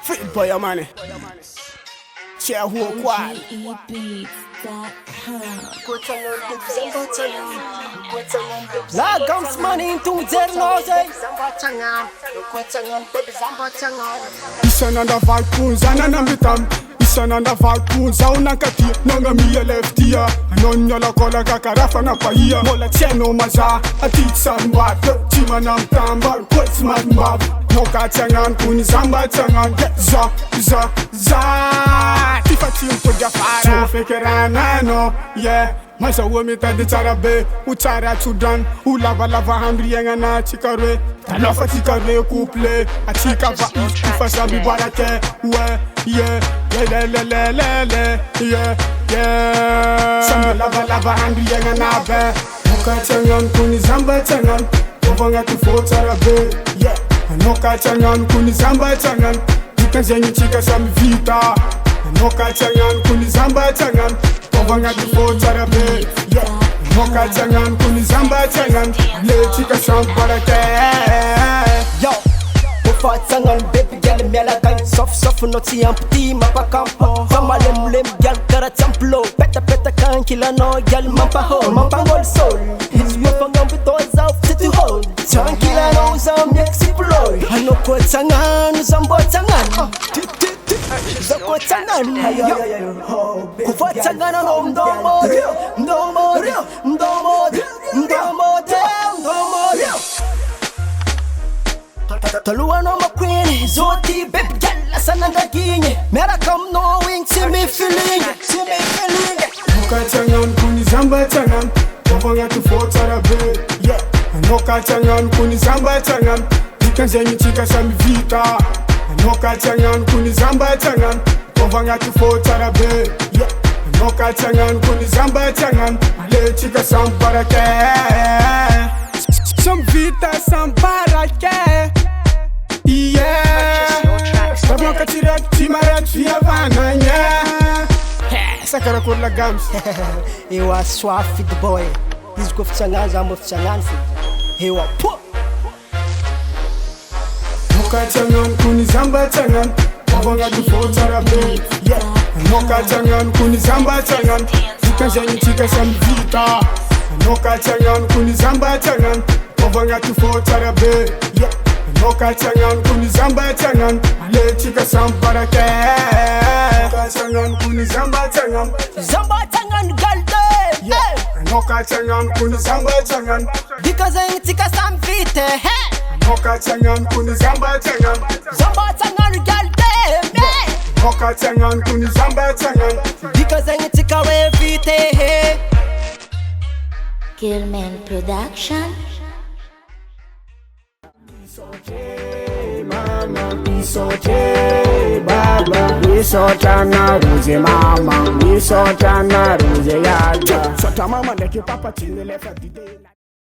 Fid'boy money. Share who quad. Lagams money into Zernose. Isananda valpunza nanambitam. Isananda valpunza unakati nonga mia leftia. Anonyola kola kakarafa na pahia. Mola cheno maza atitsan wat. Timanam tambal kwetsmat mbab. Noka changan kuni zamba changan. Za Tifatim kuja fara. So fekerana no yeah. Masa womita de charabe, uchara chudan, ulava lava hambri yangana chikarwe, talofa chikarwe couple, a chika va ifa sambi barake, yeah, sambi lava hambri yangana be, noka changan kuni zamba changan, kovanga tufo charabe, yeah, noka changan kuni zamba changan, ikanzenyi chika sambi vita, noka changan kuni zamba changan. Kovanga tufo charabe, yeah. Moka changan kuni zamba changan, le chika sambarake. Yo, Kofa changan baby girl miala kan soft no ti ampti mapa kampo. Fama lem girl kara champlo, peta kan kila no girl mampa ngol soul. It's me fangam bitoza to hold. Chankila no zam explore. Hano ko changan zambo changan. Zako changan, kufa changan no mdomo. Talua no maqueen, zoti baby girl asananda ginye. Mera come no wing, see me feeling. Moka changan kuni zamba changan, kovanga tufo charabe, yeah. Moka changan kuni zamba changan, ikanzenyi chika sambi vita. Noka changan kuni zamba changan, kovanga tufo charabe, yeah. Noka changan kuni zamba changan, le chika sambarake. Some vita sambarake, yeah. Sabonka tirak timarat fiavana, yeah. Sakara kurla gams. Ewa swa Fid'boy. Hizi kwa fichangan zambo fichangan fi. Ewa po. Moka changan kuni zamba changan, kovanga tufo charabe, yeah. Moka changan kuni zamba changan, ikanzenyi chika sambi vita. Moka changan kuni zamba changan, kovanga tufo charabe, yeah. Moka changan kuni zamba changan, le chika sambarake. Moka changan kuni zamba changan, Galde, yeah. Moka changan kuni zamba changan, because I chika sam vite, hey. Moka changan kuni zamba changan, Galde, hey. Moka changan kuni zamba changan, Because I chika we vite, hey. Gilman Production. Mama, bisoche, baba, bisotana ruze mama, bisotana ruze yada. Sota mama, deke papa chine lefa dide.